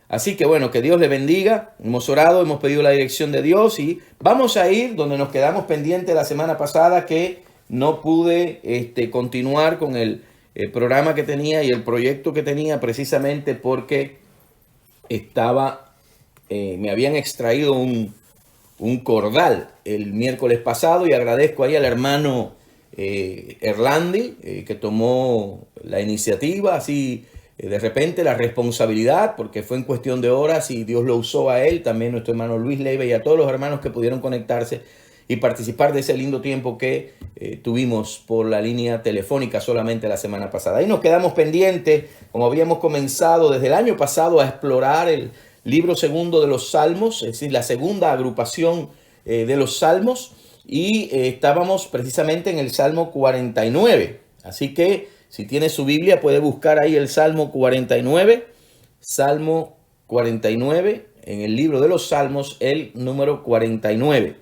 Así que bueno, que Dios le bendiga. Hemos orado, hemos pedido la dirección de Dios y vamos a ir donde nos quedamos pendientes la semana pasada, que no pude continuar con el programa que tenía y el proyecto que tenía, precisamente porque me habían extraído un cordal el miércoles pasado, y agradezco ahí al hermano Erlandi que tomó la iniciativa, así de repente la responsabilidad, porque fue en cuestión de horas y Dios lo usó a él, también nuestro hermano Luis Leiva y a todos los hermanos que pudieron conectarse y participar de ese lindo tiempo que tuvimos por la línea telefónica solamente la semana pasada. Ahí nos quedamos pendientes, como habíamos comenzado desde el año pasado, a explorar el libro segundo de los Salmos, es decir, la segunda agrupación de los Salmos, y estábamos precisamente en el Salmo 49. Así que si tiene su Biblia puede buscar ahí el Salmo 49, Salmo 49, en el libro de los Salmos, el número 49.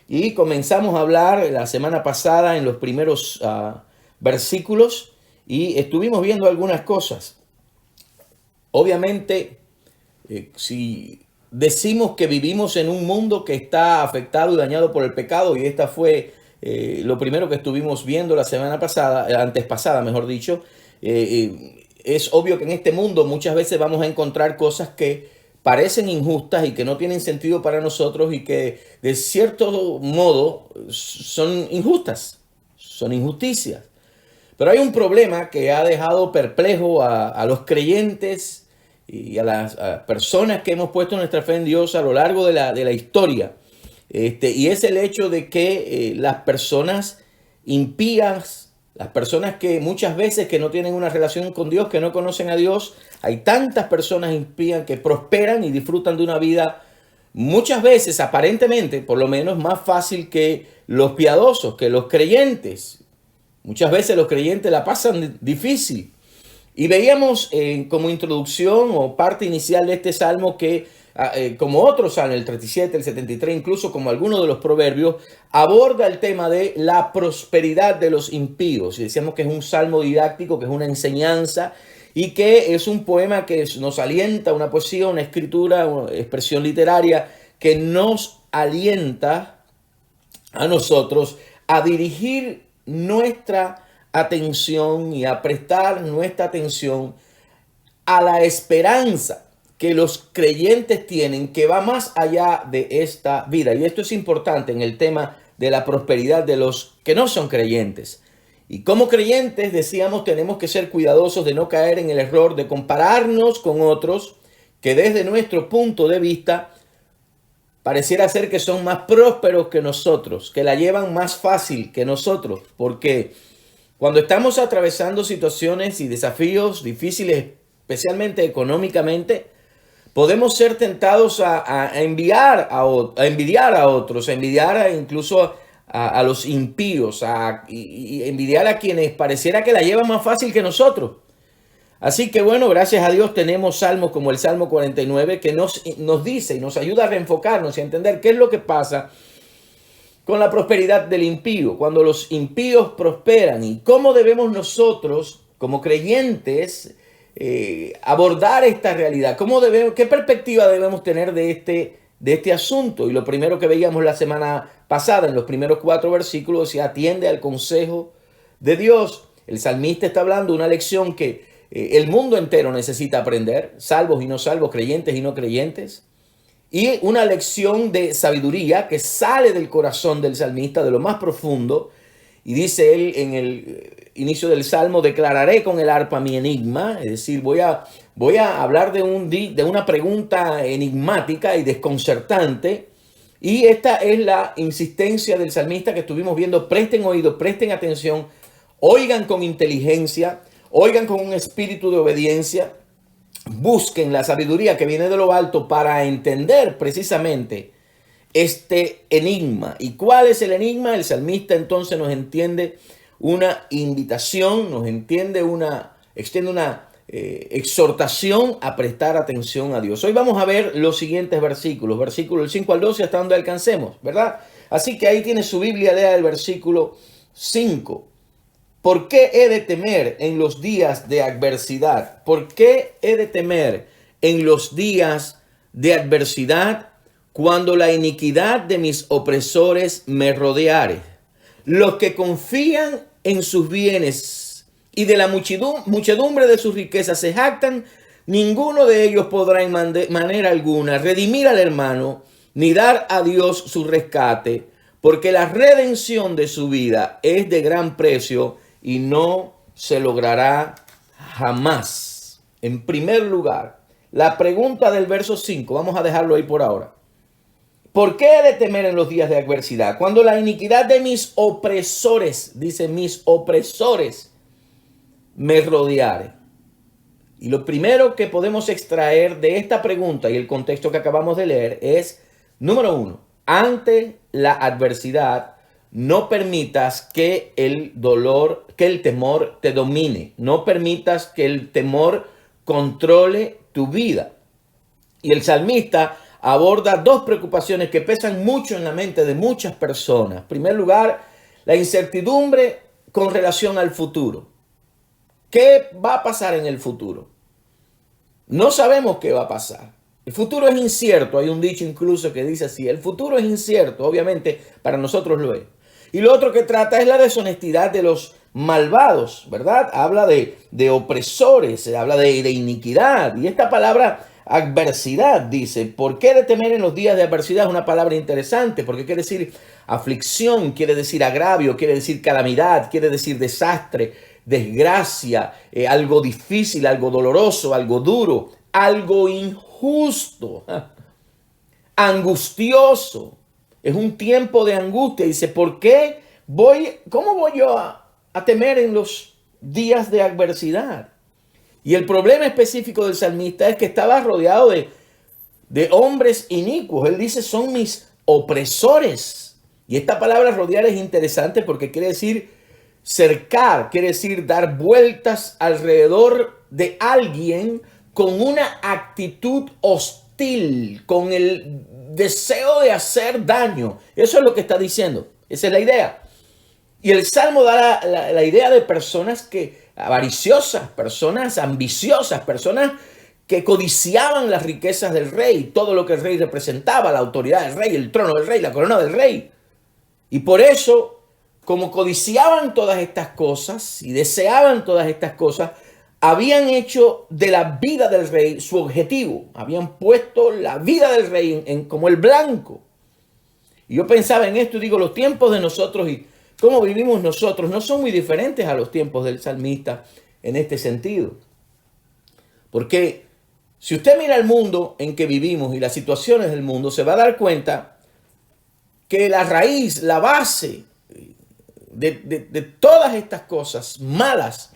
Y comenzamos a hablar la semana pasada en los primeros versículos y estuvimos viendo algunas cosas. Obviamente, si decimos que vivimos en un mundo que está afectado y dañado por el pecado, y esta fue lo primero que estuvimos viendo la semana pasada, antes pasada, mejor dicho, es obvio que en este mundo muchas veces vamos a encontrar cosas que parecen injustas y que no tienen sentido para nosotros y que de cierto modo son injustas, son injusticias. Pero hay un problema que ha dejado perplejo a los creyentes y a las personas que hemos puesto nuestra fe en Dios a lo largo de la historia. Y es el hecho de que las personas impías, las personas que muchas veces que no tienen una relación con Dios, que no conocen a Dios, hay tantas personas impías que prosperan y disfrutan de una vida muchas veces, aparentemente, por lo menos, más fácil que los piadosos, que los creyentes. Muchas veces los creyentes la pasan difícil. Y veíamos como introducción o parte inicial de este salmo que, como otros salmos, el 37, el 73, incluso como algunos de los proverbios, aborda el tema de la prosperidad de los impíos. Y decíamos que es un salmo didáctico, que es una enseñanza y que es un poema que nos alienta, una poesía, una escritura, una expresión literaria que nos alienta a nosotros a dirigir nuestra atención y a prestar nuestra atención a la esperanza que los creyentes tienen, que va más allá de esta vida. Y esto es importante en el tema de la prosperidad de los que no son creyentes. Y como creyentes, decíamos, tenemos que ser cuidadosos de no caer en el error de compararnos con otros que desde nuestro punto de vista pareciera ser que son más prósperos que nosotros, que la llevan más fácil que nosotros, porque cuando estamos atravesando situaciones y desafíos difíciles, especialmente económicamente, podemos ser tentados a envidiar a otros, a envidiar incluso a los impíos, y envidiar a quienes pareciera que la llevan más fácil que nosotros. Así que bueno, gracias a Dios tenemos salmos como el Salmo 49 que nos dice y nos ayuda a reenfocarnos y a entender qué es lo que pasa con la prosperidad del impío, cuando los impíos prosperan, y cómo debemos nosotros como creyentes abordar esta realidad, qué perspectiva debemos tener de este asunto. Y lo primero que veíamos la semana pasada en los primeros 4 versículos, se atiende al consejo de Dios. El salmista está hablando de una lección que el mundo entero necesita aprender, salvos y no salvos, creyentes y no creyentes. Y una lección de sabiduría que sale del corazón del salmista, de lo más profundo. Y dice él en el inicio del salmo: declararé con el arpa mi enigma. Es decir, voy a hablar de una pregunta enigmática y desconcertante. Y esta es la insistencia del salmista que estuvimos viendo. Presten oído, presten atención, oigan con inteligencia, oigan con un espíritu de obediencia. Busquen la sabiduría que viene de lo alto para entender precisamente este enigma. ¿Y cuál es el enigma? El salmista entonces nos entiende una invitación, extiende una exhortación a prestar atención a Dios. Hoy vamos a ver los siguientes versículos del 5 al 12 hasta donde alcancemos, ¿verdad? Así que ahí tiene su Biblia, lea el versículo 5. ¿Por qué he de temer en los días de adversidad? ¿Por qué he de temer en los días de adversidad, cuando la iniquidad de mis opresores me rodeare. Los que confían en sus bienes y de la muchedumbre de sus riquezas se jactan, ninguno de ellos podrá en manera alguna redimir al hermano, ni dar a Dios su rescate, porque la redención de su vida es de gran precio y no se logrará jamás. En primer lugar, la pregunta del verso 5, vamos a dejarlo ahí por ahora. ¿Por qué he de temer en los días de adversidad? Cuando la iniquidad de mis opresores, dice mis opresores, me rodeare. Y lo primero que podemos extraer de esta pregunta y el contexto que acabamos de leer es, número 1, ante la adversidad, no permitas que el dolor, que el temor te domine. No permitas que el temor controle tu vida. Y el salmista aborda dos preocupaciones que pesan mucho en la mente de muchas personas. En primer lugar, la incertidumbre con relación al futuro. ¿Qué va a pasar en el futuro? No sabemos qué va a pasar. El futuro es incierto. Hay un dicho incluso que dice así: el futuro es incierto. Obviamente para nosotros lo es. Y lo otro que trata es la deshonestidad de los malvados, ¿verdad? Habla de opresores, habla de iniquidad. Y esta palabra adversidad dice, ¿por qué de temer en los días de adversidad? Es una palabra interesante porque quiere decir aflicción, quiere decir agravio, quiere decir calamidad, quiere decir desastre, desgracia, algo difícil, algo doloroso, algo duro, algo injusto, angustioso. Es un tiempo de angustia. Dice, ¿cómo voy yo a temer en los días de adversidad? Y el problema específico del salmista es que estaba rodeado de hombres inicuos. Él dice, son mis opresores. Y esta palabra rodear es interesante porque quiere decir cercar, quiere decir dar vueltas alrededor de alguien con una actitud hostil, con el deseo de hacer daño. Eso es lo que está diciendo. Esa es la idea. Y el Salmo da la idea de personas avariciosas, personas ambiciosas, personas que codiciaban las riquezas del rey, todo lo que el rey representaba, la autoridad del rey, el trono del rey, la corona del rey. Y por eso, como codiciaban todas estas cosas y deseaban todas estas cosas, habían hecho de la vida del rey su objetivo. Habían puesto la vida del rey como el blanco. Y yo pensaba en esto y digo, los tiempos de nosotros y cómo vivimos nosotros no son muy diferentes a los tiempos del salmista en este sentido. Porque si usted mira el mundo en que vivimos y las situaciones del mundo, se va a dar cuenta que la raíz, la base de todas estas cosas malas,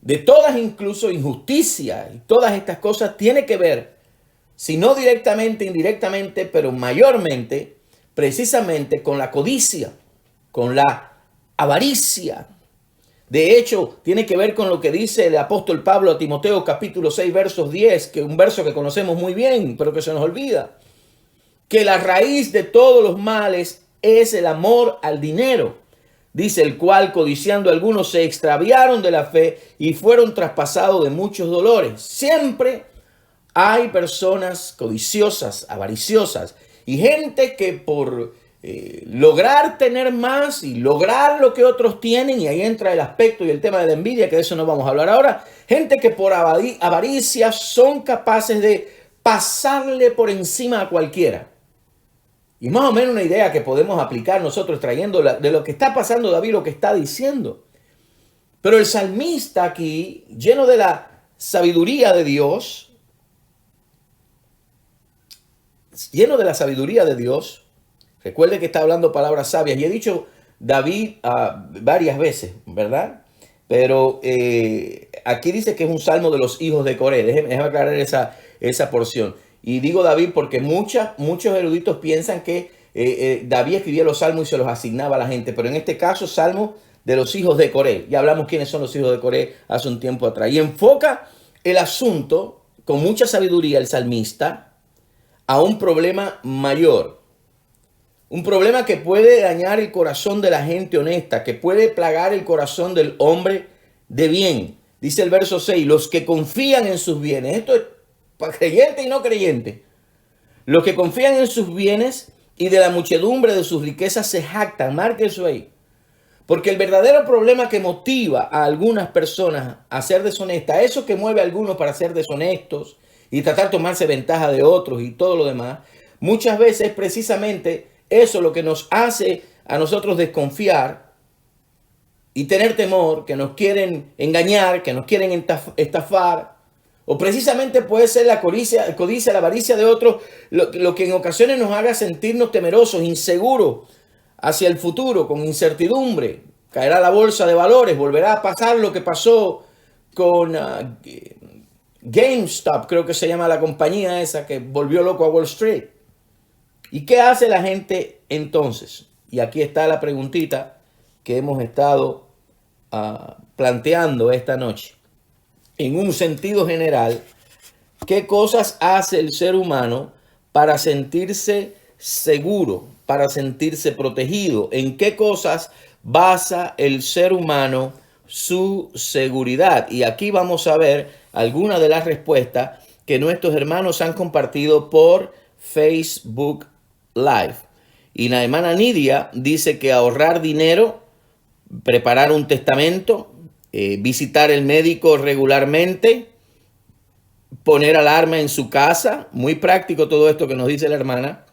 de todas incluso injusticia y todas estas cosas tiene que ver, si no directamente, indirectamente, pero mayormente, precisamente con la codicia, con la avaricia. De hecho, tiene que ver con lo que dice el apóstol Pablo a Timoteo capítulo 6, versos 10, que es un verso que conocemos muy bien, pero que se nos olvida. Que la raíz de todos los males es el amor al dinero. Dice, el cual codiciando algunos se extraviaron de la fe y fueron traspasados de muchos dolores. Siempre hay personas codiciosas, avariciosas y gente que por lograr tener más y lograr lo que otros tienen, y ahí entra el aspecto y el tema de la envidia, que de eso no vamos a hablar ahora, gente que por avaricia son capaces de pasarle por encima a cualquiera. Y más o menos una idea que podemos aplicar nosotros trayendo de lo que está pasando David, lo que está diciendo. Pero el salmista aquí, lleno de la sabiduría de Dios, recuerde que está hablando palabras sabias. Y he dicho David varias veces, ¿verdad? Pero aquí dice que es un salmo de los hijos de Coré. Déjeme aclarar esa porción. Y digo David porque muchos eruditos piensan que David escribía los salmos y se los asignaba a la gente. Pero en este caso, salmo de los hijos de Coré. Ya hablamos quiénes son los hijos de Coré hace un tiempo atrás. Y enfoca el asunto con mucha sabiduría el salmista a un problema mayor. Un problema que puede dañar el corazón de la gente honesta, que puede plagar el corazón del hombre de bien. Dice el verso 6, los que confían en sus bienes. Esto es para creyentes y no creyentes. Los que confían en sus bienes y de la muchedumbre de sus riquezas se jactan. Marque eso ahí. Porque el verdadero problema que motiva a algunas personas a ser deshonestas, eso que mueve a algunos para ser deshonestos y tratar de tomarse ventaja de otros y todo lo demás, muchas veces es precisamente eso lo que nos hace a nosotros desconfiar y tener temor, que nos quieren engañar, que nos quieren estafar, o precisamente puede ser la codicia, la avaricia de otros, lo que en ocasiones nos haga sentirnos temerosos, inseguros hacia el futuro, con incertidumbre. Caerá la bolsa de valores, volverá a pasar lo que pasó con GameStop, creo que se llama la compañía esa que volvió loco a Wall Street. ¿Y qué hace la gente entonces? Y aquí está la preguntita que hemos estado planteando esta noche. En un sentido general, ¿qué cosas hace el ser humano para sentirse seguro, para sentirse protegido? ¿En qué cosas basa el ser humano su seguridad? Y aquí vamos a ver algunas de las respuestas que nuestros hermanos han compartido por Facebook Live. Y la hermana Nidia dice que ahorrar dinero, preparar un testamento, visitar el médico regularmente, poner alarma en su casa. Muy práctico todo esto que nos dice la hermana.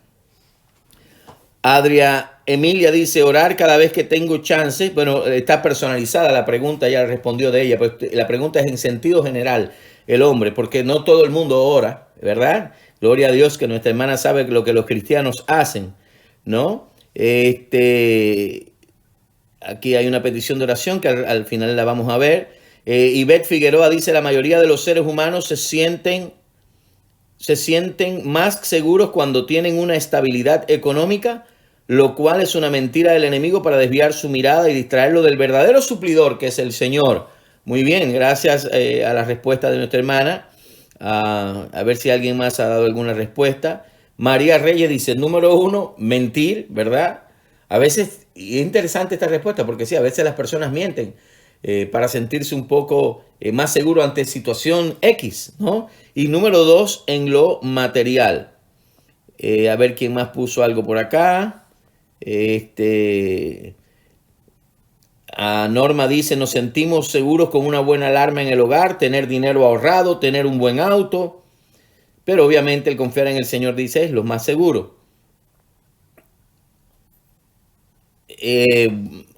Adria Emilia dice orar cada vez que tengo chance. Bueno, está personalizada la pregunta, ya respondió de ella, pero la pregunta es en sentido general, el hombre, porque no todo el mundo ora, ¿verdad? Gloria a Dios que nuestra hermana sabe lo que los cristianos hacen, ¿no? Aquí hay una petición de oración que al final la vamos a ver. Ivette Figueroa dice, la mayoría de los seres humanos se sienten más seguros cuando tienen una estabilidad económica, lo cual es una mentira del enemigo para desviar su mirada y distraerlo del verdadero suplidor, que es el Señor. Muy bien, gracias a la respuesta de nuestra hermana. A ver si alguien más ha dado alguna respuesta. María Reyes dice, número 1, mentir, ¿verdad? A veces, y es interesante esta respuesta, porque sí, a veces las personas mienten para sentirse un poco más seguro ante situación X, ¿no? Y número 2, en lo material. A ver quién más puso algo por acá. Norma dice, nos sentimos seguros con una buena alarma en el hogar, tener dinero ahorrado, tener un buen auto. Pero obviamente el confiar en el Señor, dice, es lo más seguro.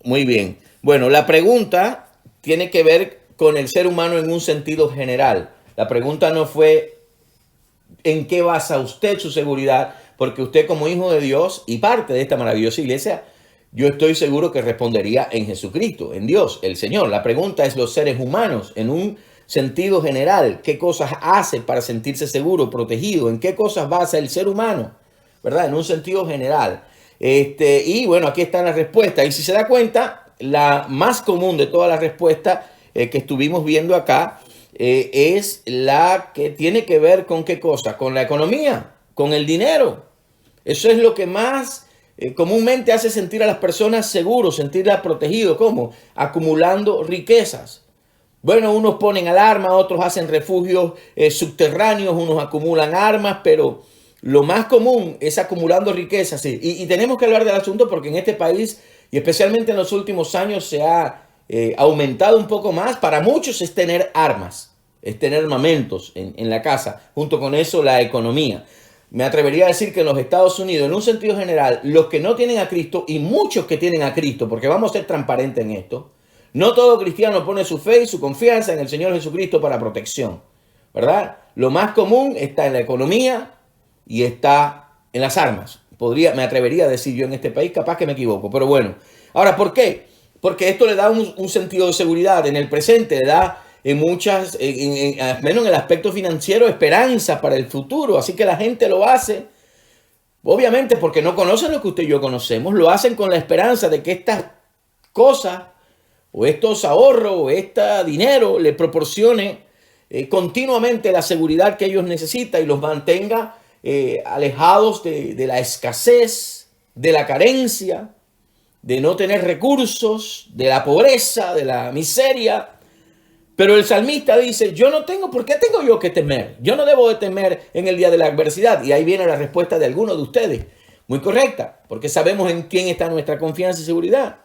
Muy bien. Bueno, la pregunta tiene que ver con el ser humano en un sentido general. La pregunta no fue en qué basa usted su seguridad, porque usted como hijo de Dios y parte de esta maravillosa iglesia, yo estoy seguro que respondería en Jesucristo, en Dios, el Señor. La pregunta es los seres humanos en un sentido general. ¿Qué cosas hace para sentirse seguro, protegido? ¿En qué cosas basa el ser humano? ¿Verdad? En un sentido general. Y bueno, aquí está la respuesta. Y si se da cuenta, la más común de todas las respuestas que estuvimos viendo acá es la que tiene que ver con qué cosa, con la economía, con el dinero. Eso es lo que más comúnmente hace sentir a las personas seguros, sentirlas protegidos. ¿Cómo? Acumulando riquezas. Bueno, unos ponen alarma, otros hacen refugios subterráneos, unos acumulan armas, pero lo más común es acumulando riquezas. Sí. Y tenemos que hablar del asunto porque en este país, y especialmente en los últimos años, se ha aumentado un poco más. Para muchos es tener armas, es tener armamentos en la casa. Junto con eso, la economía. Me atrevería a decir que en los Estados Unidos, en un sentido general, los que no tienen a Cristo y muchos que tienen a Cristo, porque vamos a ser transparentes en esto, no todo cristiano pone su fe y su confianza en el Señor Jesucristo para protección, ¿verdad? Lo más común está en la economía y está en las armas. Me atrevería a decir yo en este país, capaz que me equivoco, pero bueno. Ahora, ¿por qué? Porque esto le da un sentido de seguridad en el presente, le da en muchas, menos en el aspecto financiero, esperanza para el futuro. Así que la gente lo hace, obviamente porque no conocen lo que usted y yo conocemos, lo hacen con la esperanza de que estas cosas o estos ahorros o este dinero le proporcione continuamente la seguridad que ellos necesitan y los mantenga alejados de la escasez, de la carencia, de no tener recursos, de la pobreza, de la miseria. Pero el salmista dice, yo no tengo, ¿por qué tengo yo que temer? Yo no debo de temer en el día de la adversidad. Y ahí viene la respuesta de algunos de ustedes. Muy correcta, porque sabemos en quién está nuestra confianza y seguridad.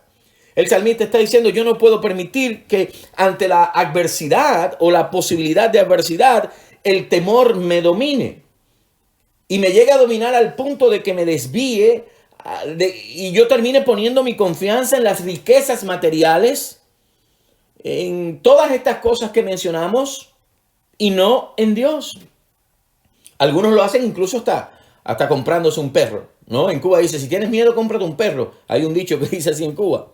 El salmista está diciendo, yo no puedo permitir que ante la adversidad o la posibilidad de adversidad, el temor me domine. Y me llegue a dominar al punto de que me desvíe y yo termine poniendo mi confianza en las riquezas materiales, en todas estas cosas que mencionamos y no en Dios. Algunos lo hacen incluso hasta comprándose un perro, ¿no? En Cuba dice, si tienes miedo, cómprate un perro. Hay un dicho que dice así en Cuba.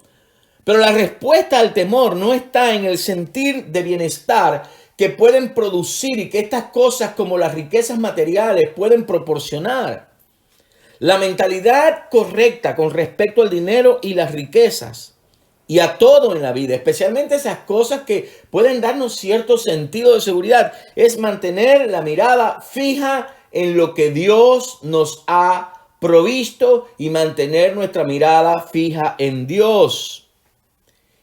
Pero la respuesta al temor no está en el sentir de bienestar que pueden producir y que estas cosas como las riquezas materiales pueden proporcionar. La mentalidad correcta con respecto al dinero y las riquezas y a todo en la vida, especialmente esas cosas que pueden darnos cierto sentido de seguridad, es mantener la mirada fija en lo que Dios nos ha provisto y mantener nuestra mirada fija en Dios.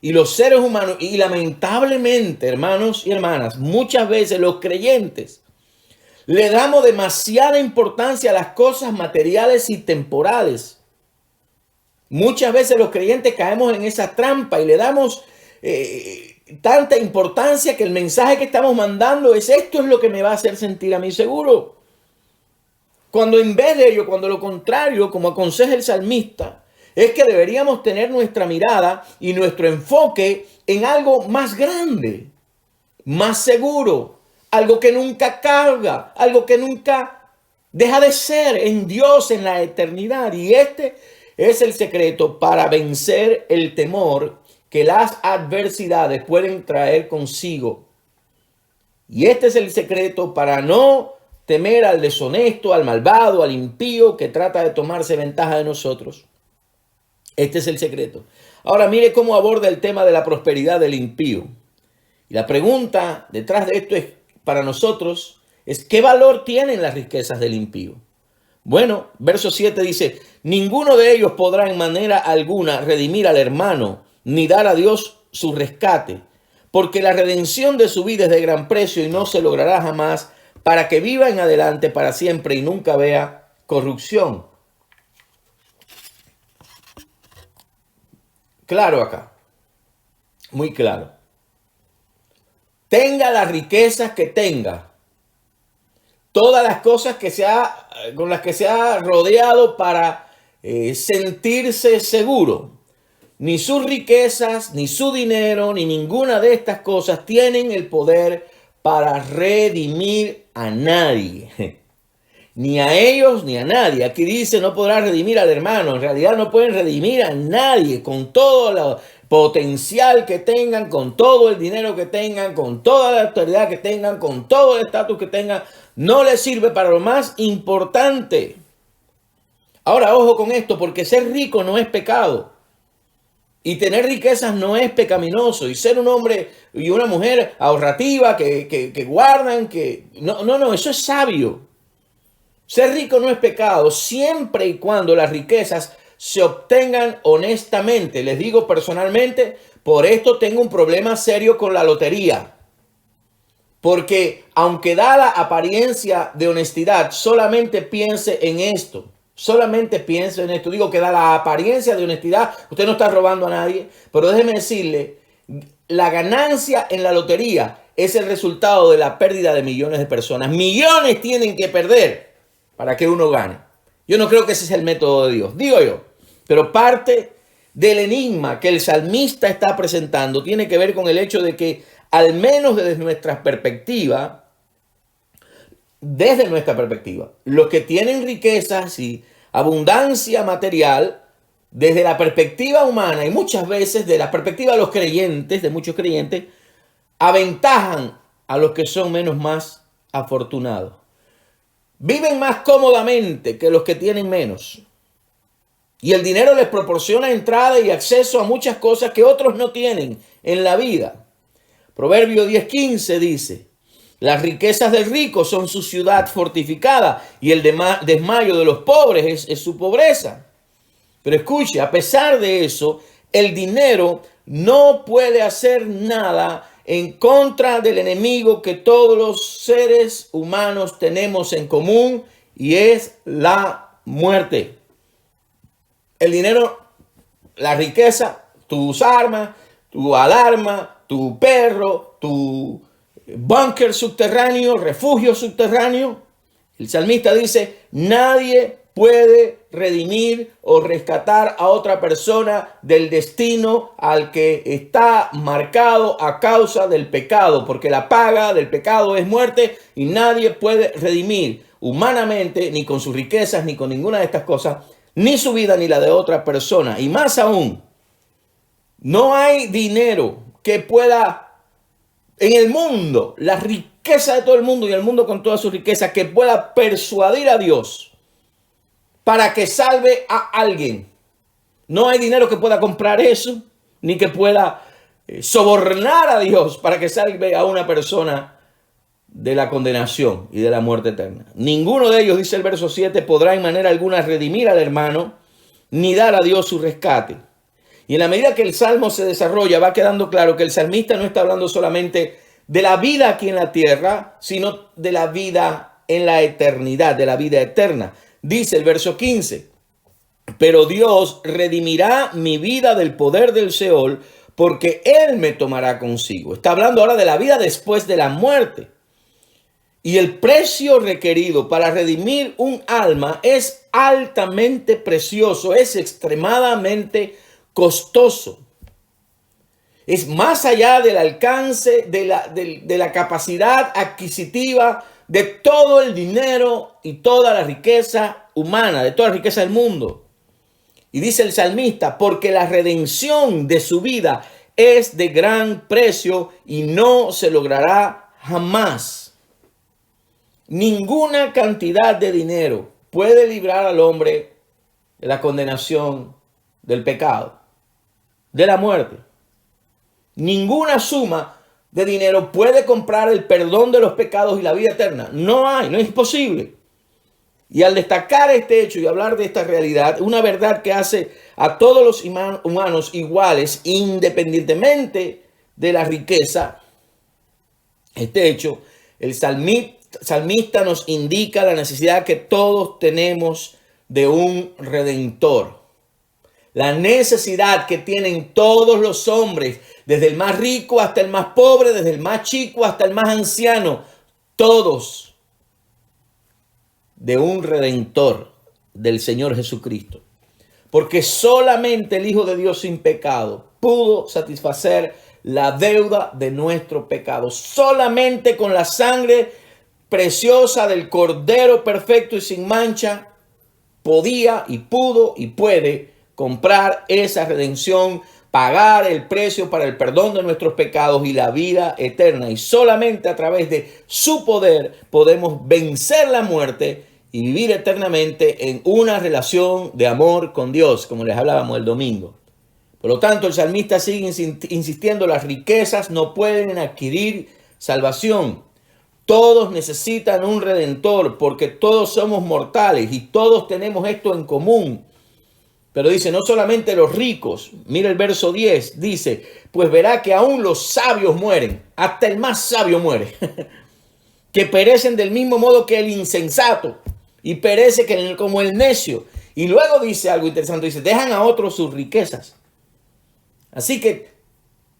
Y los seres humanos, y lamentablemente, hermanos y hermanas, muchas veces los creyentes le damos demasiada importancia a las cosas materiales y temporales. Muchas veces los creyentes caemos en esa trampa y le damos tanta importancia que el mensaje que estamos mandando es esto es lo que me va a hacer sentir a mí seguro. Cuando en vez de ello, cuando lo contrario, como aconseja el salmista, es que deberíamos tener nuestra mirada y nuestro enfoque en algo más grande, más seguro, algo que nunca carga, algo que nunca deja de ser, en Dios, en la eternidad. Y este es el secreto para vencer el temor que las adversidades pueden traer consigo. Y este es el secreto para no temer al deshonesto, al malvado, al impío que trata de tomarse ventaja de nosotros. Este es el secreto. Ahora mire cómo aborda el tema de la prosperidad del impío. Y la pregunta detrás de esto es, para nosotros, es ¿qué valor tienen las riquezas del impío? Bueno, verso 7 dice, ninguno de ellos podrá en manera alguna redimir al hermano, ni dar a Dios su rescate, porque la redención de su vida es de gran precio y no se logrará jamás, para que viva en adelante para siempre y nunca vea corrupción. Claro acá, muy claro. Tenga las riquezas que tenga, todas las cosas con las que se ha rodeado para sentirse seguro. Ni sus riquezas, ni su dinero, ni ninguna de estas cosas tienen el poder para redimir a nadie. Ni a ellos ni a nadie. Aquí dice no podrá redimir al hermano. En realidad no pueden redimir a nadie con todo el potencial que tengan, con todo el dinero que tengan, con toda la autoridad que tengan, con todo el estatus que tengan. No les sirve para lo más importante. Ahora, ojo con esto, porque ser rico no es pecado. Y tener riquezas no es pecaminoso. Y ser un hombre y una mujer ahorrativa que guardan, No, eso es sabio. Ser rico no es pecado siempre y cuando las riquezas se obtengan honestamente. Les digo personalmente, por esto tengo un problema serio con la lotería. Porque aunque da la apariencia de honestidad, solamente piense en esto. Solamente piense en esto. Digo que da la apariencia de honestidad. Usted no está robando a nadie. Pero déjeme decirle, la ganancia en la lotería es el resultado de la pérdida de millones de personas. Millones tienen que perder para que uno gane. Yo no creo que ese sea el método de Dios, digo yo. Pero parte del enigma que el salmista está presentando tiene que ver con el hecho de que, al menos desde nuestra perspectiva, los que tienen riquezas y abundancia material, desde la perspectiva humana y muchas veces de la perspectiva de los creyentes, de muchos creyentes, aventajan a los que son más afortunados. Viven más cómodamente que los que tienen menos. Y el dinero les proporciona entrada y acceso a muchas cosas que otros no tienen en la vida. Proverbio 10:15 dice, las riquezas del rico son su ciudad fortificada y el desmayo de los pobres es su pobreza. Pero escuche, a pesar de eso, el dinero no puede hacer nada en contra del enemigo que todos los seres humanos tenemos en común, y es la muerte. El dinero, la riqueza, tus armas, tu alarma, tu perro, tu búnker subterráneo, refugio subterráneo. El salmista dice, nadie puede redimir o rescatar a otra persona del destino al que está marcado a causa del pecado, porque la paga del pecado es muerte, y nadie puede redimir humanamente, ni con sus riquezas, ni con ninguna de estas cosas, ni su vida ni la de otra persona. Y más aún, no hay dinero que pueda, en el mundo, la riqueza de todo el mundo y el mundo con toda su riqueza, que pueda persuadir a Dios para que salve a alguien. No hay dinero que pueda comprar eso, ni que pueda sobornar a Dios para que salve a una persona de la condenación y de la muerte eterna. Ninguno de ellos, dice el verso 7, podrá en manera alguna redimir al hermano, ni dar a Dios su rescate. Y en la medida que el Salmo se desarrolla, va quedando claro que el salmista no está hablando solamente de la vida aquí en la tierra, sino de la vida en la eternidad, de la vida eterna. Dice el verso 15, pero Dios redimirá mi vida del poder del Seol, porque Él me tomará consigo. Está hablando ahora de la vida después de la muerte. Y el precio requerido para redimir un alma es altamente precioso, es extremadamente costoso. Es más allá del alcance de la capacidad adquisitiva de todo el dinero y toda la riqueza humana, de toda la riqueza del mundo. Y dice el salmista, porque la redención de su vida es de gran precio y no se logrará jamás. Ninguna cantidad de dinero puede librar al hombre de la condenación, del pecado, de la muerte. Ninguna suma de dinero puede comprar el perdón de los pecados y la vida eterna. No hay, no es posible. Y al destacar este hecho y hablar de esta realidad, una verdad que hace a todos los humanos iguales, independientemente de la riqueza, este hecho, el salmista nos indica la necesidad que todos tenemos de un redentor. La necesidad que tienen todos los hombres, desde el más rico hasta el más pobre, desde el más chico hasta el más anciano, todos de un redentor, del Señor Jesucristo. Porque solamente el Hijo de Dios sin pecado pudo satisfacer la deuda de nuestro pecado. Solamente con la sangre preciosa del Cordero perfecto y sin mancha podía y pudo y puede comprar esa redención, pagar el precio para el perdón de nuestros pecados y la vida eterna. Y solamente a través de su poder podemos vencer la muerte y vivir eternamente en una relación de amor con Dios, como les hablábamos el domingo. Por lo tanto, el salmista sigue insistiendo, las riquezas no pueden adquirir salvación. Todos necesitan un redentor porque todos somos mortales y todos tenemos esto en común. Pero dice, no solamente los ricos. Mira el verso 10, dice, pues verá que aún los sabios mueren, hasta el más sabio muere, que perecen del mismo modo que el insensato y perece como el necio. Y luego dice algo interesante, dice, dejan a otros sus riquezas. Así que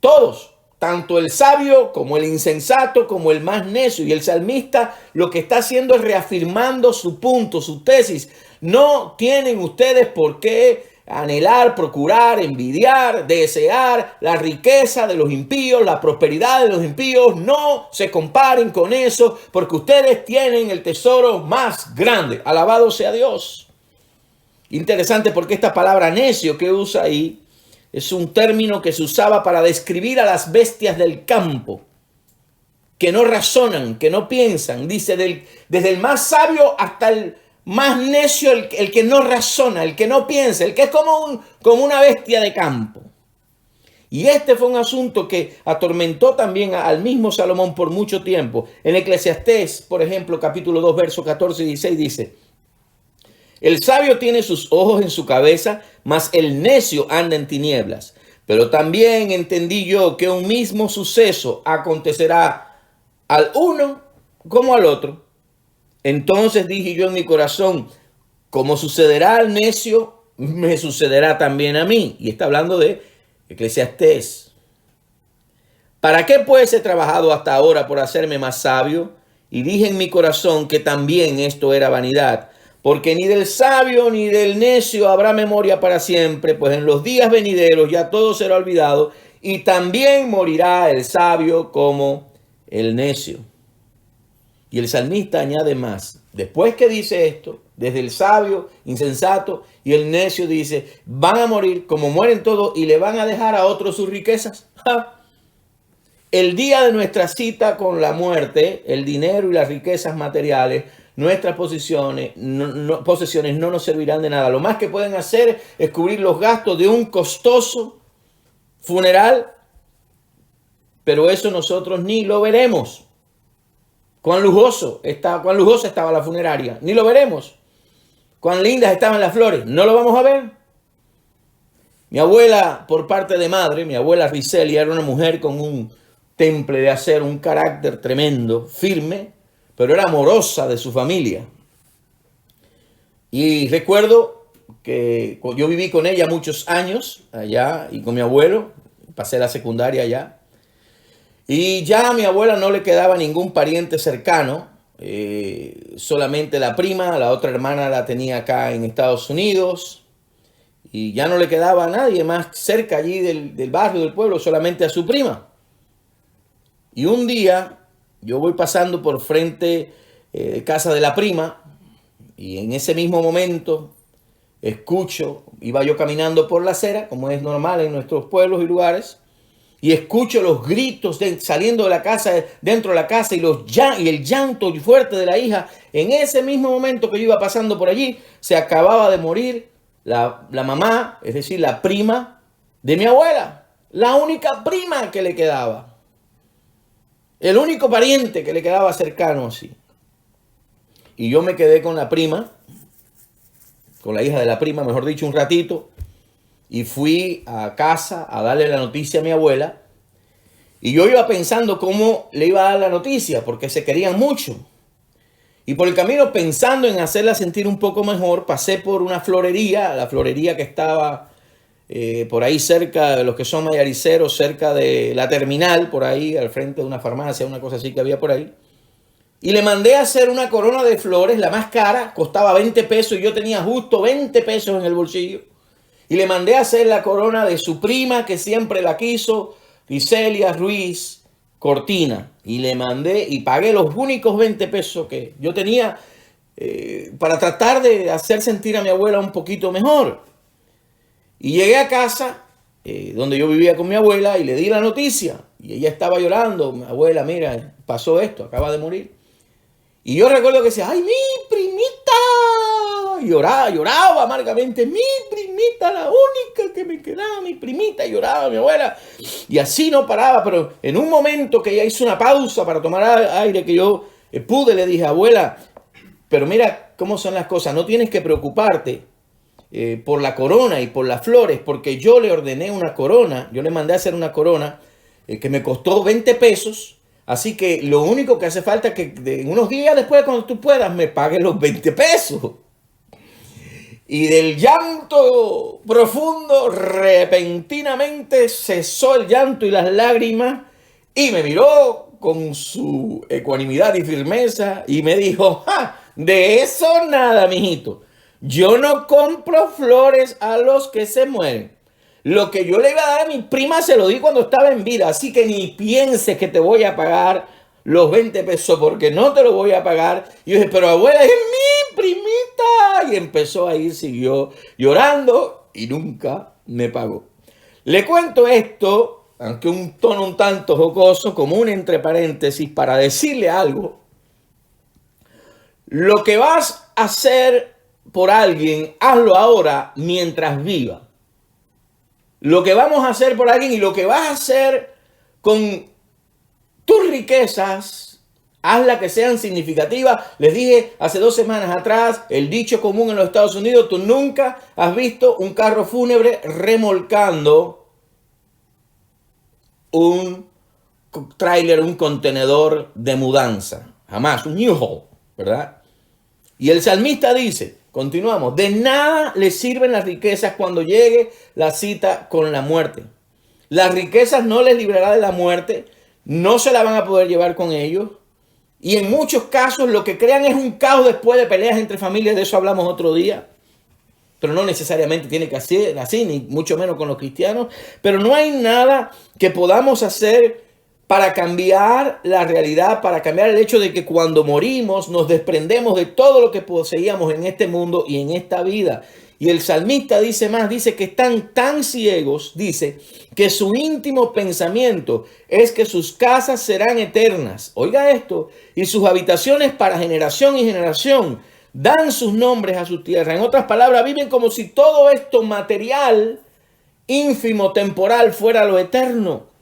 todos, tanto el sabio como el insensato, como el más necio. Y el salmista lo que está haciendo es reafirmando su punto, su tesis. No tienen ustedes por qué anhelar, procurar, envidiar, desear la riqueza de los impíos, la prosperidad de los impíos. No se comparen con eso, porque ustedes tienen el tesoro más grande. Alabado sea Dios. Interesante porque esta palabra necio que usa ahí es un término que se usaba para describir a las bestias del campo, que no razonan, que no piensan. Dice, desde el más sabio hasta el más necio, el que no razona, el que no piensa, el que es como una bestia de campo. Y este fue un asunto que atormentó también al mismo Salomón por mucho tiempo. En Eclesiastés, por ejemplo, capítulo 2, versos 14 y 16 dice, el sabio tiene sus ojos en su cabeza, mas el necio anda en tinieblas. Pero también entendí yo que un mismo suceso acontecerá al uno como al otro. Entonces dije yo en mi corazón, como sucederá al necio, me sucederá también a mí. Y está hablando de Eclesiastés. ¿Para qué pues he trabajado hasta ahora por hacerme más sabio? Y dije en mi corazón que también esto era vanidad, porque ni del sabio ni del necio habrá memoria para siempre, pues en los días venideros ya todo será olvidado, y también morirá el sabio como el necio. Y el salmista añade más. Después que dice esto, desde el sabio, insensato y el necio dice, van a morir como mueren todos y le van a dejar a otros sus riquezas. ¡Ja! El día de nuestra cita con la muerte, el dinero y las riquezas materiales, nuestras posesiones no nos servirán de nada. Lo más que pueden hacer es cubrir los gastos de un costoso funeral, pero eso nosotros ni lo veremos. Cuán lujosa estaba la funeraria, ni lo veremos. Cuán lindas estaban las flores, no lo vamos a ver. Mi abuela, por parte de madre, mi abuela Ricelia, era una mujer con un temple de acero, un carácter tremendo, firme, pero era amorosa de su familia. Y recuerdo que yo viví con ella muchos años allá y con mi abuelo, pasé la secundaria allá. Y ya a mi abuela no le quedaba ningún pariente cercano, solamente la prima, la otra hermana la tenía acá en Estados Unidos. Y ya no le quedaba a nadie más cerca allí del barrio, del pueblo, solamente a su prima. Y un día yo voy pasando por frente de casa de la prima y en ese mismo momento escucho, iba yo caminando por la acera, como es normal en nuestros pueblos y lugares, y escucho los gritos saliendo de la casa, dentro de la casa y el llanto fuerte de la hija. En ese mismo momento que yo iba pasando por allí, se acababa de morir la mamá, es decir, la prima de mi abuela, la única prima que le quedaba. El único pariente que le quedaba cercano así. Y yo me quedé con la prima, con la hija de la prima, mejor dicho, un ratito. Y fui a casa a darle la noticia a mi abuela. Y yo iba pensando cómo le iba a dar la noticia, porque se querían mucho. Y por el camino, pensando en hacerla sentir un poco mejor, pasé por una florería, la florería que estaba por ahí cerca de los que son mayariceros, cerca de la terminal, por ahí al frente de una farmacia, una cosa así que había por ahí. Y le mandé a hacer una corona de flores, la más cara, costaba 20 pesos y yo tenía justo 20 pesos en el bolsillo. Y le mandé a hacer la corona de su prima, que siempre la quiso, Ricelia Ruiz Cortina. Y le mandé y pagué los únicos 20 pesos que yo tenía para tratar de hacer sentir a mi abuela un poquito mejor. Y llegué a casa, donde yo vivía con mi abuela, y le di la noticia. Y ella estaba llorando. Mi abuela, mira, pasó esto, acaba de morir. Y yo recuerdo que decía, ¡ay, mi primita! Lloraba amargamente. Mi primita, la única que me quedaba, mi primita. Lloraba mi abuela. Y así no paraba, pero en un momento que ella hizo una pausa para tomar aire, que yo pude, le dije, abuela, pero mira cómo son las cosas. No tienes que preocuparte por la corona y por las flores, porque yo le ordené una corona, yo le mandé a hacer una corona que me costó 20 pesos. Así que lo único que hace falta es que en unos días después, cuando tú puedas, me pagues los 20 pesos. Y del llanto profundo, repentinamente cesó el llanto y las lágrimas y me miró con su ecuanimidad y firmeza y me dijo, ¡ja! De eso nada, mijito. Yo no compro flores a los que se mueren. Lo que yo le iba a dar a mi prima se lo di cuando estaba en vida. Así que ni pienses que te voy a pagar los 20 pesos porque no te lo voy a pagar. Y yo dije, pero abuela, es mi primita. Y empezó ahí, siguió llorando y nunca me pagó. Le cuento esto, aunque un tono un tanto jocoso, como un entre paréntesis, para decirle algo. Lo que vas a hacer por alguien, hazlo ahora mientras viva. Lo que vamos a hacer por alguien y lo que vas a hacer con tus riquezas, hazla que sean significativas. Les dije hace 2 semanas atrás, el dicho común en los Estados Unidos, tú nunca has visto un carro fúnebre remolcando un tráiler, un contenedor de mudanza. Jamás, un U-Haul, ¿verdad? Y el salmista dice, continuamos, de nada le sirven las riquezas cuando llegue la cita con la muerte. Las riquezas no les librará de la muerte, no se la van a poder llevar con ellos. Y en muchos casos lo que crean es un caos después de peleas entre familias, de eso hablamos otro día. Pero no necesariamente tiene que ser así, ni mucho menos con los cristianos. Pero no hay nada que podamos hacer para cambiar la realidad, para cambiar el hecho de que cuando morimos nos desprendemos de todo lo que poseíamos en este mundo y en esta vida. Y el salmista dice más, dice que están tan ciegos, dice, que su íntimo pensamiento es que sus casas serán eternas. Oiga esto, y sus habitaciones para generación y generación dan sus nombres a su tierra. En otras palabras, viven como si todo esto material, ínfimo, temporal, fuera lo eterno.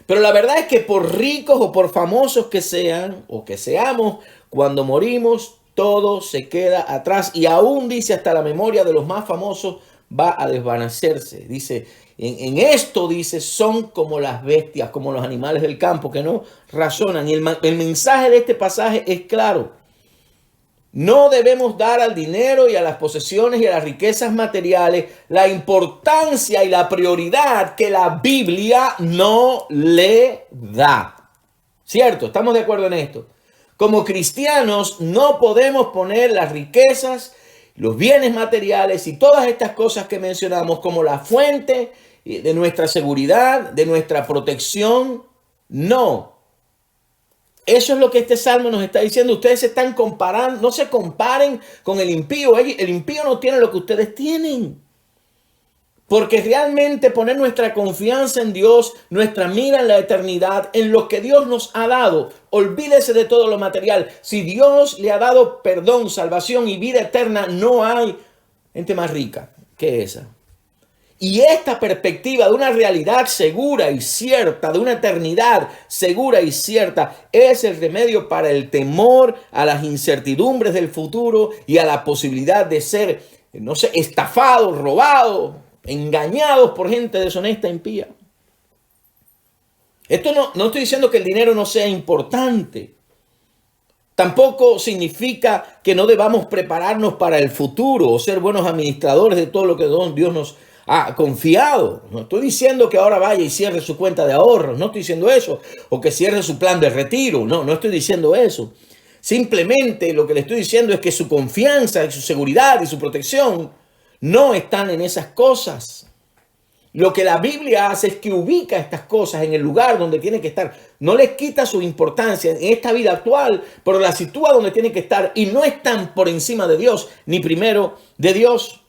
Pero la verdad es que por ricos o por famosos que sean o que seamos, cuando morimos, todo se queda atrás. Y aún dice, hasta la memoria de los más famosos va a desvanecerse. Dice, en esto dice, son como las bestias, como los animales del campo que no razonan. Y el mensaje de este pasaje es claro. No debemos dar al dinero y a las posesiones y a las riquezas materiales la importancia y la prioridad que la Biblia no le da. ¿Cierto? ¿Estamos de acuerdo en esto? Como cristianos no podemos poner las riquezas, los bienes materiales y todas estas cosas que mencionamos como la fuente de nuestra seguridad, de nuestra protección. No. Eso es lo que este salmo nos está diciendo. Ustedes se están comparando, no se comparen con el impío. El impío no tiene lo que ustedes tienen. Porque realmente poner nuestra confianza en Dios, nuestra mira en la eternidad, en lo que Dios nos ha dado. Olvídese de todo lo material. Si Dios le ha dado perdón, salvación y vida eterna, no hay gente más rica que esa. Y esta perspectiva de una realidad segura y cierta, de una eternidad segura y cierta, es el remedio para el temor a las incertidumbres del futuro y a la posibilidad de ser, no sé, estafados, robados, engañados por gente deshonesta e impía. Esto no estoy diciendo que el dinero no sea importante. Tampoco significa que no debamos prepararnos para el futuro o ser buenos administradores de todo lo que Dios nos ha confiado. No estoy diciendo que ahora vaya y cierre su cuenta de ahorros, no estoy diciendo eso, o que cierre su plan de retiro, no estoy diciendo eso. Simplemente lo que le estoy diciendo es que su confianza, su seguridad y su protección no están en esas cosas. Lo que la Biblia hace es que ubica estas cosas en el lugar donde tienen que estar. No les quita su importancia en esta vida actual, pero las sitúa donde tienen que estar y no están por encima de Dios, ni primero de Dios.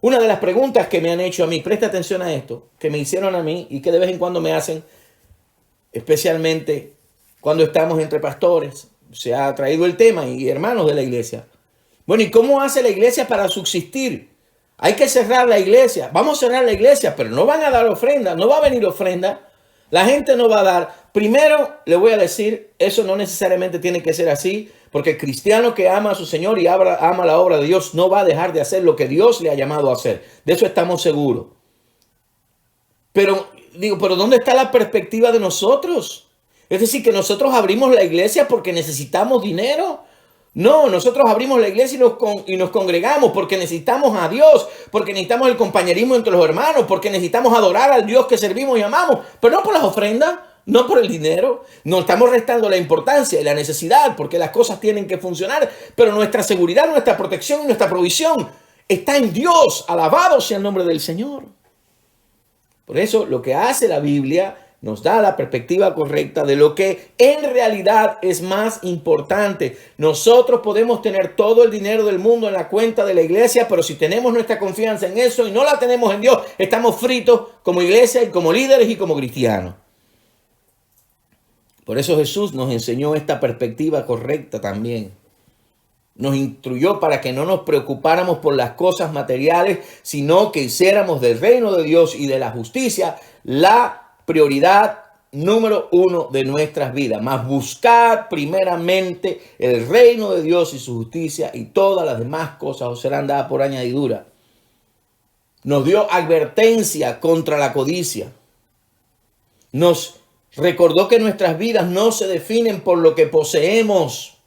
Una de las preguntas que me han hecho a mí, presta atención a esto, que me hicieron a mí y que de vez en cuando me hacen, especialmente cuando estamos entre pastores, se ha traído el tema y hermanos de la iglesia. Bueno, ¿y cómo hace la iglesia para subsistir? Hay que cerrar la iglesia. Vamos a cerrar la iglesia, pero no van a dar ofrenda, no va a venir ofrenda. La gente no va a dar. Primero, le voy a decir, eso no necesariamente tiene que ser así, porque el cristiano que ama a su Señor y ama la obra de Dios no va a dejar de hacer lo que Dios le ha llamado a hacer. De eso estamos seguros. Pero ¿dónde está la perspectiva de nosotros? Es decir, que nosotros abrimos la iglesia porque necesitamos dinero. No, nosotros abrimos la iglesia y nos congregamos porque necesitamos a Dios, porque necesitamos el compañerismo entre los hermanos, porque necesitamos adorar al Dios que servimos y amamos, pero no por las ofrendas, no por el dinero. No estamos restando la importancia y la necesidad porque las cosas tienen que funcionar, pero nuestra seguridad, nuestra protección y nuestra provisión está en Dios. Alabado sea el nombre del Señor. Por eso lo que hace la Biblia nos da la perspectiva correcta de lo que en realidad es más importante. Nosotros podemos tener todo el dinero del mundo en la cuenta de la iglesia, pero si tenemos nuestra confianza en eso y no la tenemos en Dios, estamos fritos como iglesia y como líderes y como cristianos. Por eso Jesús nos enseñó esta perspectiva correcta también. Nos instruyó para que no nos preocupáramos por las cosas materiales, sino que hiciéramos del reino de Dios y de la justicia la prioridad número uno de nuestras vidas. Mas buscad primeramente el reino de Dios y su justicia, y todas las demás cosas os serán dadas por añadidura. Nos dio advertencia contra la codicia. Nos recordó que nuestras vidas no se definen por lo que poseemos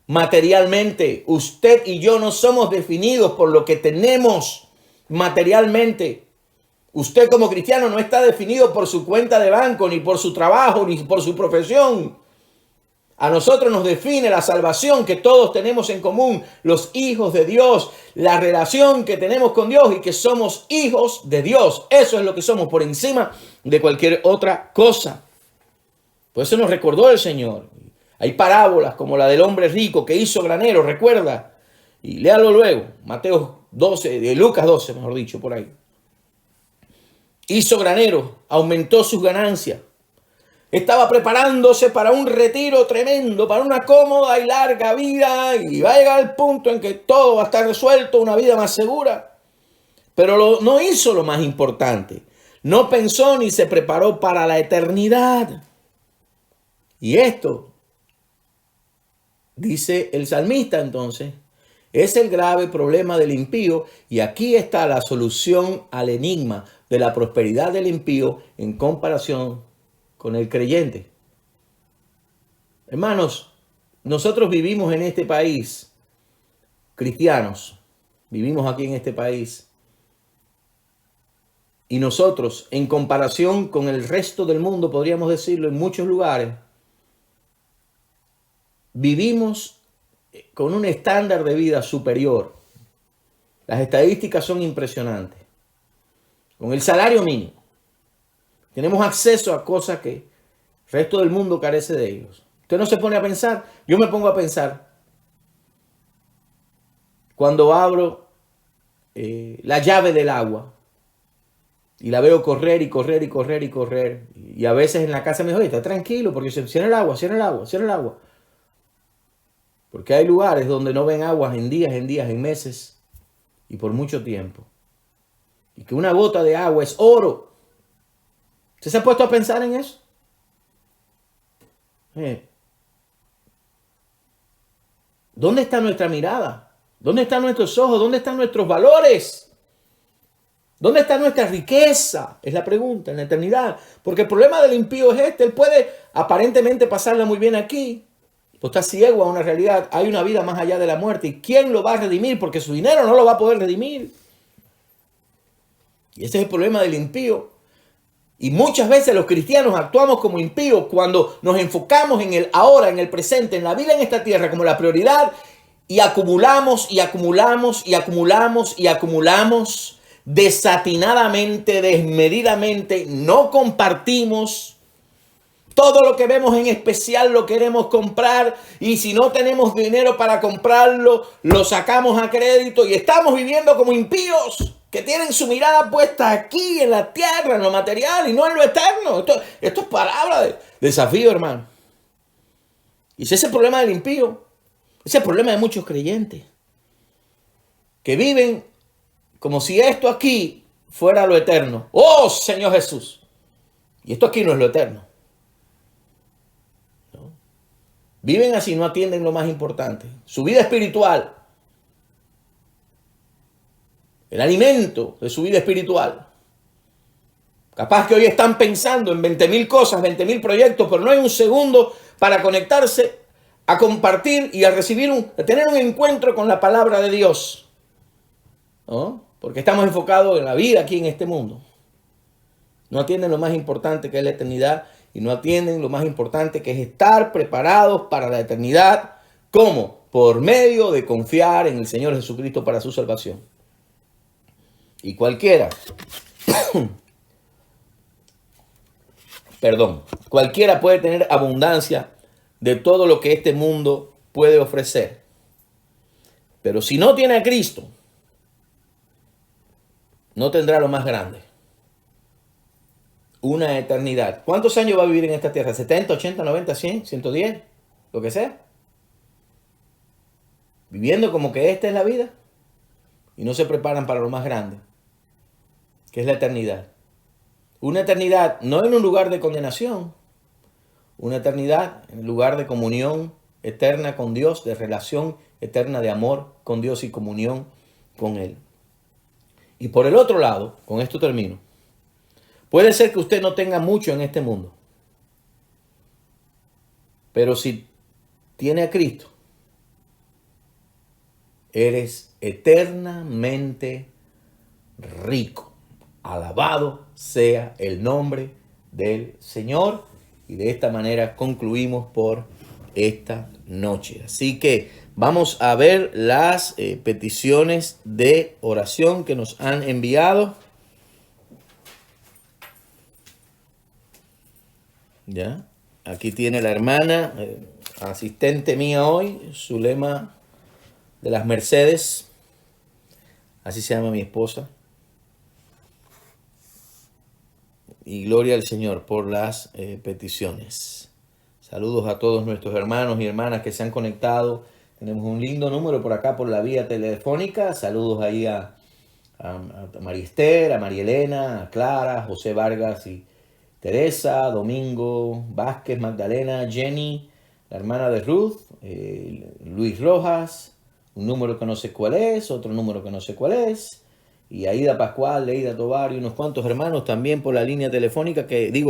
materialmente. Usted y yo no somos definidos por lo que tenemos materialmente. Usted como cristiano no está definido por su cuenta de banco, ni por su trabajo, ni por su profesión. A nosotros nos define la salvación que todos tenemos en común, los hijos de Dios, la relación que tenemos con Dios y que somos hijos de Dios. Eso es lo que somos por encima de cualquier otra cosa. Por eso nos recordó el Señor. Hay parábolas como la del hombre rico que hizo granero, recuerda. Y léalo luego, Mateo 12, de Lucas 12, mejor dicho, por ahí. Hizo granero, aumentó sus ganancias. Estaba preparándose para un retiro tremendo, para una cómoda y larga vida, y va a llegar el punto en que todo va a estar resuelto, una vida más segura. Pero no hizo lo más importante. No pensó ni se preparó para la eternidad. Y esto, dice el salmista entonces, es el grave problema del impío, y aquí está la solución al enigma de la prosperidad del impío en comparación con el creyente. Hermanos, nosotros vivimos en este país, cristianos, vivimos aquí en este país, y nosotros, en comparación con el resto del mundo, podríamos decirlo, en muchos lugares, vivimos con un estándar de vida superior. Las estadísticas son impresionantes. Con el salario mínimo, tenemos acceso a cosas que el resto del mundo carece de ellos. Usted no se pone a pensar. Yo me pongo a pensar cuando abro la llave del agua y la veo correr y correr y correr y correr. Y a veces en la casa me dijo, está tranquilo porque se cierra el agua, cierra el agua, cierra el agua. Porque hay lugares donde no ven aguas en días, en meses y por mucho tiempo. Y que una gota de agua es oro. ¿Usted se ha puesto a pensar en eso? ¿Dónde está nuestra mirada? ¿Dónde están nuestros ojos? ¿Dónde están nuestros valores? ¿Dónde está nuestra riqueza? Es la pregunta en la eternidad. Porque el problema del impío es este. Él puede aparentemente pasarla muy bien aquí. Pues está ciego a una realidad. Hay una vida más allá de la muerte. ¿Y quién lo va a redimir? Porque su dinero no lo va a poder redimir. Y ese es el problema del impío. Y muchas veces los cristianos actuamos como impíos cuando nos enfocamos en el ahora, en el presente, en la vida en esta tierra como la prioridad, y acumulamos y acumulamos y acumulamos y acumulamos desatinadamente, desmedidamente. No compartimos. Todo lo que vemos en especial lo queremos comprar, y si no tenemos dinero para comprarlo, lo sacamos a crédito y estamos viviendo como impíos que tienen su mirada puesta aquí en la tierra, en lo material y no en lo eterno. Esto es palabra de desafío, hermano. Y ese es el problema del impío. Ese es el problema de muchos creyentes que viven como si esto aquí fuera lo eterno. ¡Oh, Señor Jesús! Y esto aquí no es lo eterno. Viven así, no atienden lo más importante. Su vida espiritual. El alimento de su vida espiritual. Capaz que hoy están pensando en 20,000 cosas, 20,000 proyectos, pero no hay un segundo para conectarse, a compartir y a recibir, a tener un encuentro con la palabra de Dios. ¿No? Porque estamos enfocados en la vida aquí en este mundo. No atienden lo más importante que es la eternidad. Y no atienden lo más importante que es estar preparados para la eternidad. ¿Cómo? Por medio de confiar en el Señor Jesucristo para su salvación. Y cualquiera, cualquiera puede tener abundancia de todo lo que este mundo puede ofrecer. Pero si no tiene a Cristo, no tendrá lo más grande. Una eternidad. ¿Cuántos años va a vivir en esta tierra? ¿70, 80, 90, 100, 110? Lo que sea. Viviendo como que esta es la vida. Y no se preparan para lo más grande, que es la eternidad. Una eternidad no en un lugar de condenación. Una eternidad en un lugar de comunión eterna con Dios, de relación eterna de amor con Dios y comunión con Él. Y por el otro lado, con esto termino. Puede ser que usted no tenga mucho en este mundo, pero si tiene a Cristo, eres eternamente rico. Alabado sea el nombre del Señor. Y de esta manera concluimos por esta noche. Así que vamos a ver las peticiones de oración que nos han enviado. Ya, aquí tiene la hermana, asistente mía hoy, Zulema de las Mercedes. Así se llama mi esposa. Y gloria al Señor por las peticiones. Saludos a todos nuestros hermanos y hermanas que se han conectado. Tenemos un lindo número por acá por la vía telefónica. Saludos ahí a María Esther, a María Elena, a Clara, José Vargas y Teresa, Domingo Vázquez, Magdalena, Jenny, la hermana de Ruth, Luis Rojas, un número que no sé cuál es, otro número que no sé cuál es. Y Aida Pascual, Leida Tovar y unos cuantos hermanos también por la línea telefónica,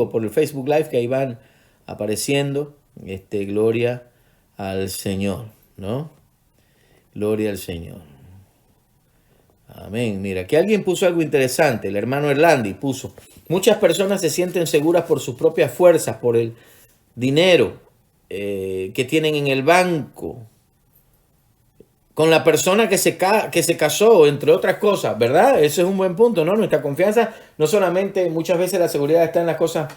por el Facebook Live que ahí van apareciendo. Gloria al Señor, ¿no? Gloria al Señor. Amén. Mira, aquí alguien puso algo interesante. El hermano Erlandi puso: muchas personas se sienten seguras por sus propias fuerzas, por el dinero que tienen en el banco, con la persona que se casó, entre otras cosas, ¿verdad? Ese es un buen punto, ¿no? Nuestra confianza, no solamente muchas veces la seguridad está en las cosas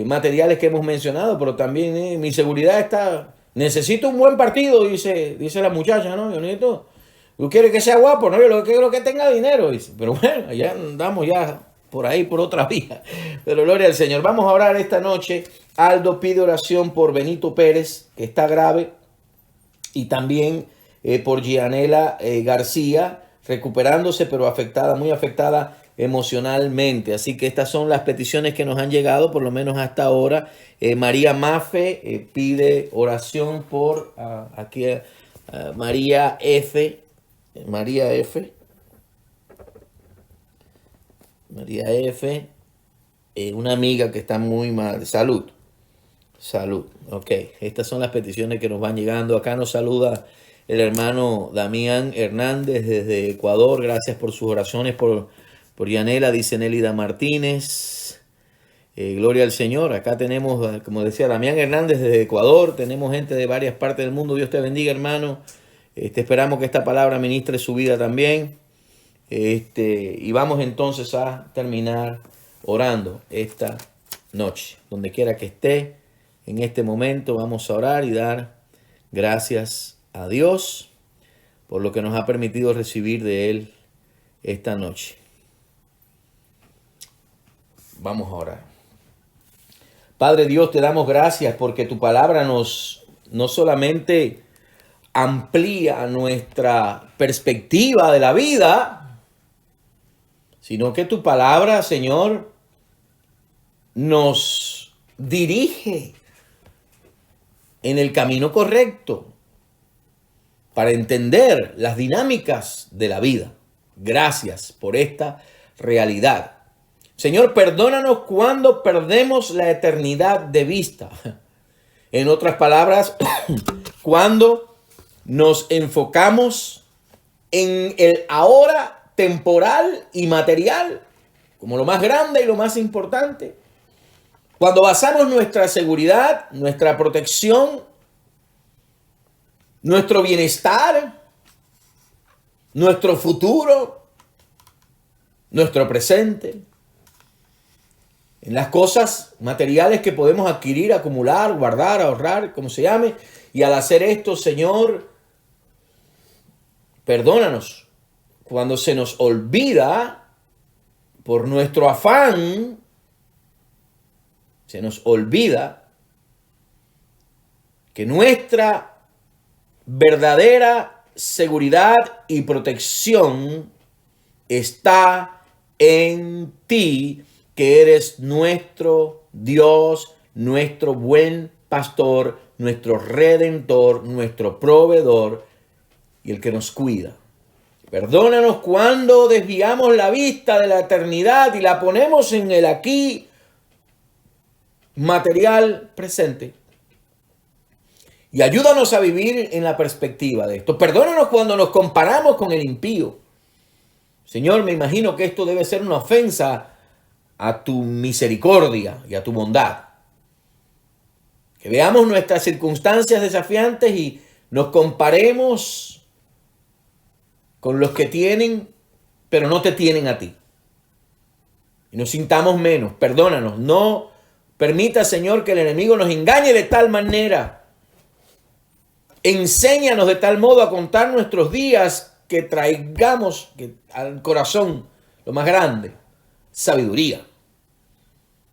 materiales que hemos mencionado, pero también mi seguridad está, necesito un buen partido, dice la muchacha, ¿no? Yo necesito, tú quieres que sea guapo, ¿no? Yo lo que quiero es que tenga dinero, dice. Pero bueno, ya andamos ya por ahí, por otra vía. Pero gloria al Señor. Vamos a orar esta noche. Aldo pide oración por Benito Pérez, que está grave, y también por Gianela García, recuperándose, pero afectada, muy afectada emocionalmente. Así que estas son las peticiones que nos han llegado, por lo menos hasta ahora. María Mafe pide oración por María F. María F. María F. Una amiga que está muy mal. Salud. Salud. Ok. Estas son las peticiones que nos van llegando. Acá nos saluda el hermano Damián Hernández desde Ecuador. Gracias por sus oraciones por Yanela, dice Nélida Martínez. Gloria al Señor. Acá tenemos, como decía, Damián Hernández desde Ecuador. Tenemos gente de varias partes del mundo. Dios te bendiga, hermano. Esperamos que esta palabra ministre su vida también. Y vamos entonces a terminar orando esta noche. Donde quiera que esté en este momento, vamos a orar y dar gracias a Dios por lo que nos ha permitido recibir de Él esta noche. Vamos a orar. Padre Dios, te damos gracias porque tu palabra no solamente amplía nuestra perspectiva de la vida, sino que tu palabra, Señor, nos dirige en el camino correcto para entender las dinámicas de la vida. Gracias por esta realidad. Señor, perdónanos cuando perdemos la eternidad de vista. En otras palabras, cuando nos enfocamos en el ahora temporal y material como lo más grande y lo más importante. Cuando basamos nuestra seguridad, nuestra protección, nuestro bienestar, nuestro futuro, nuestro presente, en las cosas materiales que podemos adquirir, acumular, guardar, ahorrar, como se llame. Y al hacer esto, Señor, perdónanos cuando se nos olvida por nuestro afán, se nos olvida que nuestra verdadera seguridad y protección está en ti, que eres nuestro Dios, nuestro buen pastor, nuestro redentor, nuestro proveedor y el que nos cuida. Perdónanos cuando desviamos la vista de la eternidad y la ponemos en el aquí material presente. Y ayúdanos a vivir en la perspectiva de esto. Perdónanos cuando nos comparamos con el impío. Señor, me imagino que esto debe ser una ofensa a tu misericordia y a tu bondad. Que veamos nuestras circunstancias desafiantes y nos comparemos con los que tienen, pero no te tienen a ti. Y nos sintamos menos. Perdónanos. No permita, Señor, que el enemigo nos engañe de tal manera. Enséñanos de tal modo a contar nuestros días que traigamos al corazón lo más grande, sabiduría.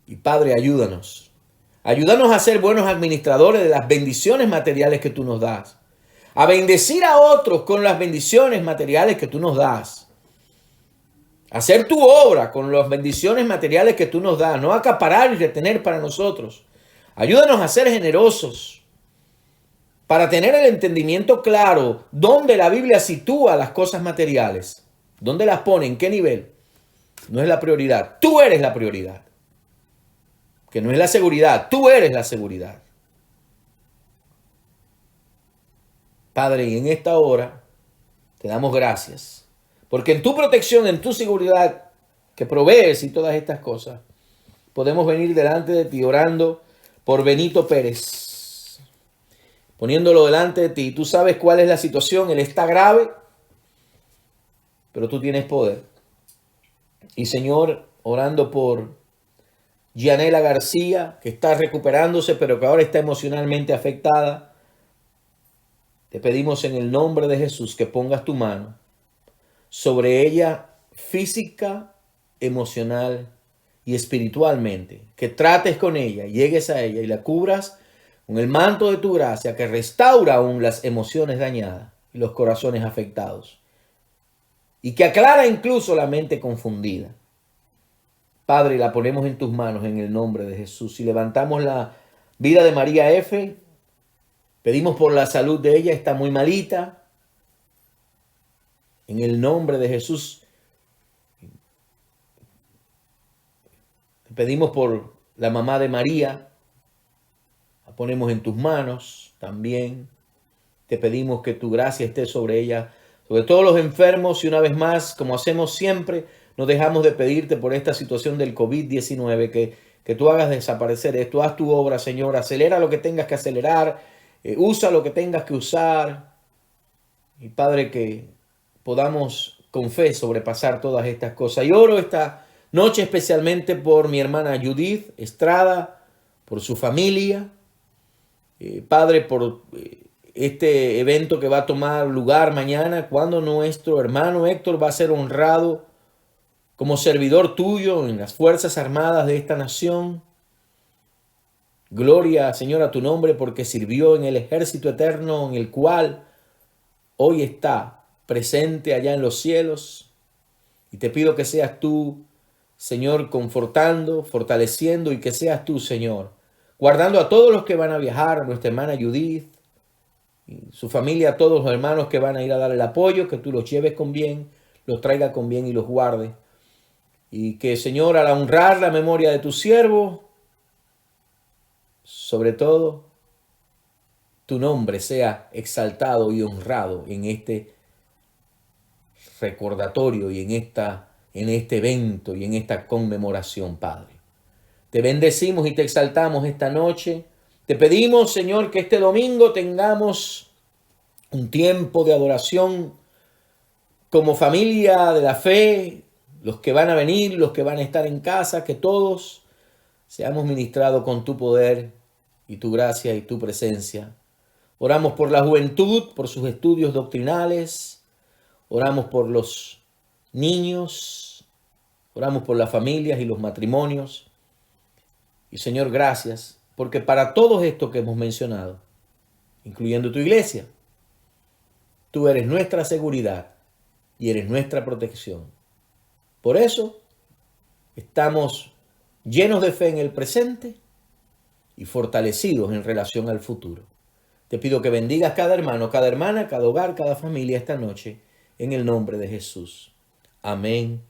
Y Padre, ayúdanos. Ayúdanos a ser buenos administradores de las bendiciones materiales que tú nos das. A bendecir a otros con las bendiciones materiales que tú nos das. Hacer tu obra con las bendiciones materiales que tú nos das. No acaparar y retener para nosotros. Ayúdanos a ser generosos. Para tener el entendimiento claro dónde la Biblia sitúa las cosas materiales. ¿Dónde las pone? ¿En qué nivel? No es la prioridad. Tú eres la prioridad. Que no es la seguridad. Tú eres la seguridad. Padre, y en esta hora te damos gracias. Porque en tu protección, en tu seguridad que provees y todas estas cosas, podemos venir delante de ti orando por Benito Pérez. Poniéndolo delante de ti. Tú sabes cuál es la situación. Él está grave, pero tú tienes poder. Y Señor, orando por Gianela García, que está recuperándose, pero que ahora está emocionalmente afectada. Te pedimos en el nombre de Jesús que pongas tu mano sobre ella física, emocional y espiritualmente. Que trates con ella, llegues a ella y la cubras con el manto de tu gracia que restaura aún las emociones dañadas y los corazones afectados. Y que aclara incluso la mente confundida. Padre, la ponemos en tus manos en el nombre de Jesús. Y levantamos la vida de María F. Pedimos por la salud de ella, está muy malita. En el nombre de Jesús. Te pedimos por la mamá de María. La ponemos en tus manos también. Te pedimos que tu gracia esté sobre ella, sobre todos los enfermos. Y una vez más, como hacemos siempre, no dejamos de pedirte por esta situación del COVID-19, que tú hagas desaparecer esto. Haz tu obra, Señor. Acelera lo que tengas que acelerar. Usa lo que tengas que usar. Y Padre, que podamos con fe sobrepasar todas estas cosas. Y oro esta noche especialmente por mi hermana Judith Estrada, por su familia. Padre, por este evento que va a tomar lugar mañana, cuando nuestro hermano Héctor va a ser honrado como servidor tuyo en las Fuerzas Armadas de esta nación. Gloria, Señor, a tu nombre, porque sirvió en el ejército eterno en el cual hoy está presente allá en los cielos. Y te pido que seas tú, Señor, confortando, fortaleciendo, y que seas tú, Señor, guardando a todos los que van a viajar, a nuestra hermana Judith, y su familia, a todos los hermanos que van a ir a dar el apoyo, que tú los lleves con bien, los traigas con bien y los guardes. Y que, Señor, al honrar la memoria de tu siervo, sobre todo, tu nombre sea exaltado y honrado en este recordatorio y en este evento y en esta conmemoración, Padre. Te bendecimos y te exaltamos esta noche. Te pedimos, Señor, que este domingo tengamos un tiempo de adoración como familia de la fe, los que van a venir, los que van a estar en casa, que todos seamos ministrados con tu poder y tu gracia y tu presencia. Oramos por la juventud, por sus estudios doctrinales. Oramos por los niños. Oramos por las familias y los matrimonios. Y Señor, gracias, porque para todo esto que hemos mencionado, incluyendo tu iglesia, tú eres nuestra seguridad y eres nuestra protección. Por eso estamos llenos de fe en el presente y fortalecidos en relación al futuro. Te pido que bendigas cada hermano, cada hermana, cada hogar, cada familia esta noche, en el nombre de Jesús. Amén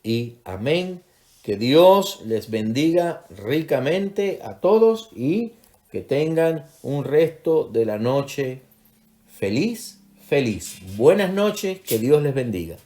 y amén. Que Dios les bendiga ricamente a todos y que tengan un resto de la noche feliz, feliz. Buenas noches, que Dios les bendiga.